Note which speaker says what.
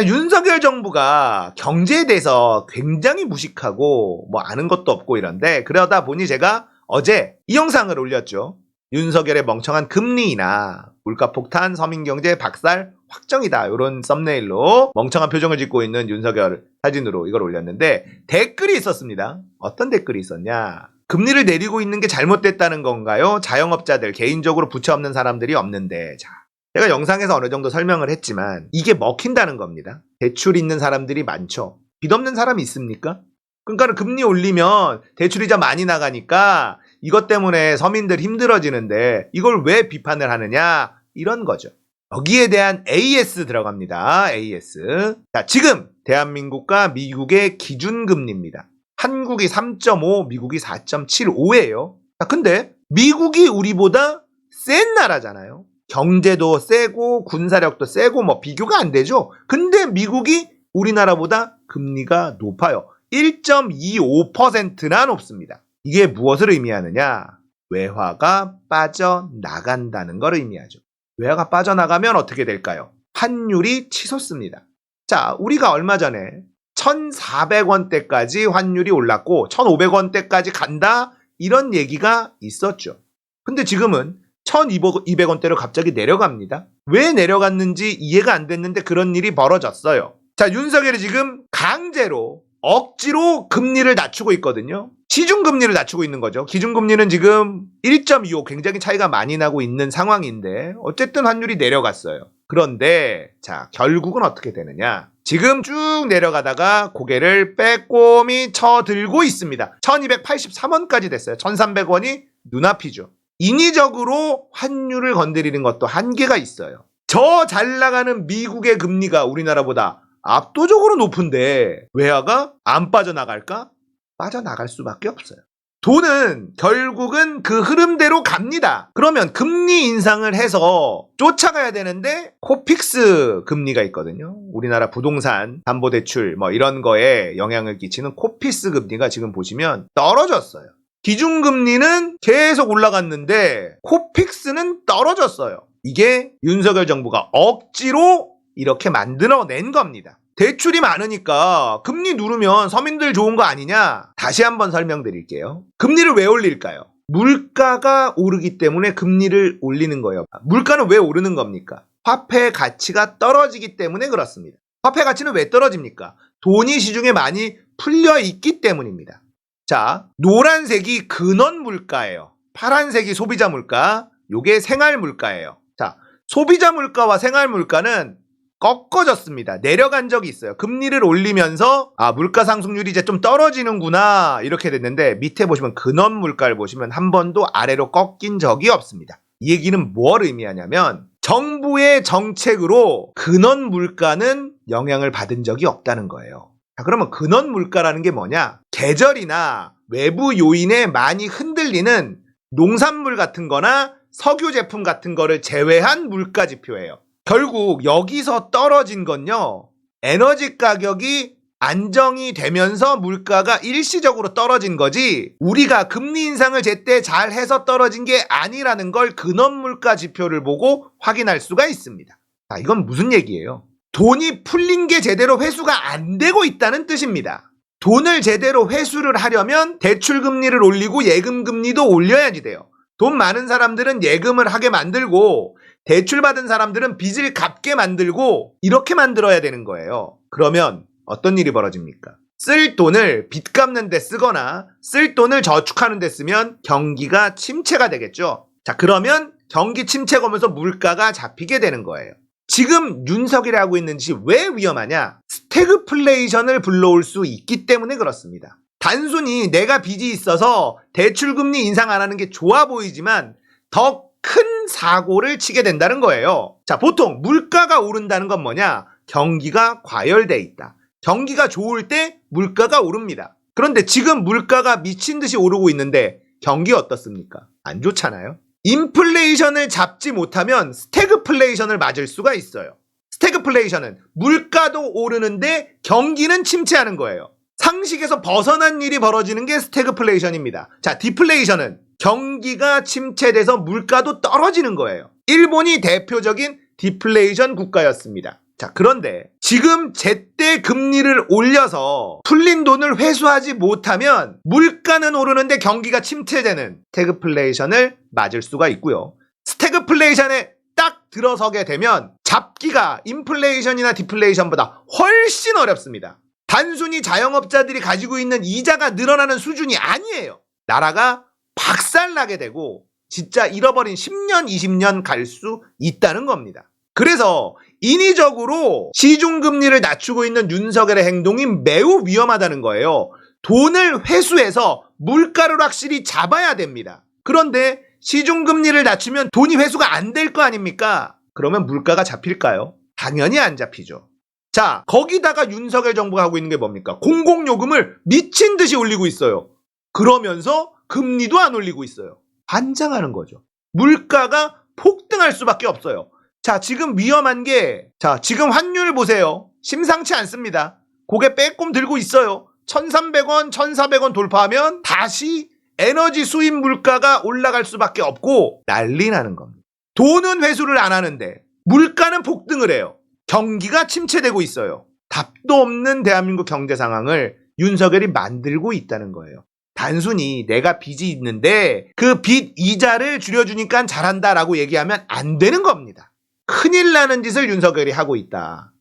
Speaker 1: 윤석열 정부가 경제에 대해서 굉장히 무식하고 뭐 아는 것도 없고 이런데 그러다 보니 제가 어제 이 영상을 올렸죠. 윤석열의 멍청한 금리나 물가 폭탄, 서민경제 박살 확정이다. 이런 썸네일로 멍청한 표정을 짓고 있는 윤석열 사진으로 이걸 올렸는데 댓글이 있었습니다. 어떤 댓글이 있었냐? 금리를 내리고 있는 게 잘못됐다는 건가요? 자영업자들, 개인적으로 부채 없는 사람들이 없는데. 자, 제가 영상에서 어느 정도 설명을 했지만 이게 먹힌다는 겁니다. 대출 있는 사람들이 많죠. 빚 없는 사람이 있습니까? 그러니까 금리 올리면 대출이자 많이 나가니까 이것 때문에 서민들 힘들어지는데 이걸 왜 비판을 하느냐? 이런 거죠. 여기에 대한 AS 들어갑니다. AS. 자, 지금 대한민국과 미국의 기준금리입니다. 한국이 3.5, 미국이 4.75예요. 자, 근데 미국이 우리보다 센 나라잖아요. 경제도 세고 군사력도 세고 뭐 비교가 안 되죠. 근데 미국이 우리나라보다 금리가 높아요. 1.25%나 높습니다. 이게 무엇을 의미하느냐? 외화가 빠져나간다는 걸 의미하죠. 외화가 빠져나가면 어떻게 될까요? 환율이 치솟습니다. 자, 우리가 얼마 전에 1,400원대까지 환율이 올랐고 1,500원대까지 간다 이런 얘기가 있었죠. 근데 지금은 1,200원대로 갑자기 내려갑니다. 왜 내려갔는지 이해가 안 됐는데 그런 일이 벌어졌어요. 자, 윤석열이 지금 강제로 억지로 금리를 낮추고 있거든요. 시중금리를 낮추고 있는 거죠. 기준금리는 지금 1.25 굉장히 차이가 많이 나고 있는 상황인데 어쨌든 환율이 내려갔어요. 그런데 자, 결국은 어떻게 되느냐? 지금 쭉 내려가다가 고개를 빼꼼히 쳐들고 있습니다. 1283원까지 됐어요. 1300원이 눈앞이죠. 인위적으로 환율을 건드리는 것도 한계가 있어요. 저 잘 나가는 미국의 금리가 우리나라보다 압도적으로 높은데 외화가 안 빠져나갈까? 빠져나갈 수밖에 없어요. 돈은 결국은 그 흐름대로 갑니다. 그러면 금리 인상을 해서 쫓아가야 되는데 코픽스 금리가 있거든요. 우리나라 부동산, 담보대출 뭐 이런 거에 영향을 끼치는 코픽스 금리가 지금 보시면 떨어졌어요. 기준금리는 계속 올라갔는데 코픽스는 떨어졌어요. 이게 윤석열 정부가 억지로 이렇게 만들어낸 겁니다. 대출이 많으니까 금리 누르면 서민들 좋은 거 아니냐? 다시 한번 설명드릴게요. 금리를 왜 올릴까요? 물가가 오르기 때문에 금리를 올리는 거예요. 물가는 왜 오르는 겁니까? 화폐 가치가 떨어지기 때문에 그렇습니다. 화폐 가치는 왜 떨어집니까? 돈이 시중에 많이 풀려 있기 때문입니다. 자, 노란색이 근원 물가예요. 파란색이 소비자 물가, 요게 생활 물가예요. 자, 소비자 물가와 생활 물가는 꺾어졌습니다. 내려간 적이 있어요. 금리를 올리면서 물가 상승률이 이제 좀 떨어지는구나 이렇게 됐는데 밑에 보시면 근원 물가를 보시면 한 번도 아래로 꺾인 적이 없습니다. 이 얘기는 뭘 의미하냐면 정부의 정책으로 근원 물가는 영향을 받은 적이 없다는 거예요. 자, 그러면 근원 물가라는 게 뭐냐? 계절이나 외부 요인에 많이 흔들리는 농산물 같은 거나 석유 제품 같은 거를 제외한 물가 지표예요. 결국 여기서 떨어진 건요, 에너지 가격이 안정이 되면서 물가가 일시적으로 떨어진 거지 우리가 금리 인상을 제때 잘 해서 떨어진 게 아니라는 걸 근원 물가 지표를 보고 확인할 수가 있습니다. 자, 이건 무슨 얘기예요? 돈이 풀린 게 제대로 회수가 안 되고 있다는 뜻입니다. 돈을 제대로 회수를 하려면 대출 금리를 올리고 예금 금리도 올려야지 돼요. 돈 많은 사람들은 예금을 하게 만들고 대출 받은 사람들은 빚을 갚게 만들고 이렇게 만들어야 되는 거예요. 그러면 어떤 일이 벌어집니까? 쓸 돈을 빚 갚는 데 쓰거나 쓸 돈을 저축하는 데 쓰면 경기가 침체가 되겠죠. 자, 그러면 경기 침체가 오면서 물가가 잡히게 되는 거예요. 지금 윤석열이 하고 있는 짓이 왜 위험하냐? 스태그플레이션을 불러올 수 있기 때문에 그렇습니다. 단순히 내가 빚이 있어서 대출금리 인상 안 하는 게 좋아 보이지만 더 큰 사고를 치게 된다는 거예요. 자, 보통 물가가 오른다는 건 뭐냐? 경기가 과열돼 있다. 경기가 좋을 때 물가가 오릅니다. 그런데 지금 물가가 미친 듯이 오르고 있는데 경기 어떻습니까? 안 좋잖아요. 인플레이션을 잡지 못하면 스태그플레이션을 맞을 수가 있어요. 스태그플레이션은 물가도 오르는데 경기는 침체하는 거예요. 상식에서 벗어난 일이 벌어지는 게 스태그플레이션입니다. 자, 디플레이션은 경기가 침체돼서 물가도 떨어지는 거예요. 일본이 대표적인 디플레이션 국가였습니다. 자, 그런데 지금 제때 금리를 올려서 풀린 돈을 회수하지 못하면 물가는 오르는데 경기가 침체되는 스태그플레이션을 맞을 수가 있고요. 스태그플레이션에 딱 들어서게 되면 잡기가 인플레이션이나 디플레이션보다 훨씬 어렵습니다. 단순히 자영업자들이 가지고 있는 이자가 늘어나는 수준이 아니에요. 나라가 박살나게 되고 진짜 잃어버린 10년, 20년 갈 수 있다는 겁니다. 그래서 인위적으로 시중금리를 낮추고 있는 윤석열의 행동이 매우 위험하다는 거예요. 돈을 회수해서 물가를 확실히 잡아야 됩니다. 그런데 시중금리를 낮추면 돈이 회수가 안 될 거 아닙니까? 그러면 물가가 잡힐까요? 당연히 안 잡히죠. 자, 거기다가 윤석열 정부가 하고 있는 게 뭡니까? 공공요금을 미친 듯이 올리고 있어요. 그러면서 금리도 안 올리고 있어요. 환장하는 거죠. 물가가 폭등할 수밖에 없어요. 자, 지금 위험한 게, 자, 지금 환율 보세요. 심상치 않습니다. 고개 빼꼼 들고 있어요. 1,300원, 1,400원 돌파하면 다시 에너지 수입 물가가 올라갈 수밖에 없고 난리 나는 겁니다. 돈은 회수를 안 하는데 물가는 폭등을 해요. 경기가 침체되고 있어요. 답도 없는 대한민국 경제 상황을 윤석열이 만들고 있다는 거예요. 단순히 내가 빚이 있는데 그 빚 이자를 줄여주니까 잘한다라고 얘기하면 안 되는 겁니다. 큰일 나는 짓을 윤석열이 하고 있다.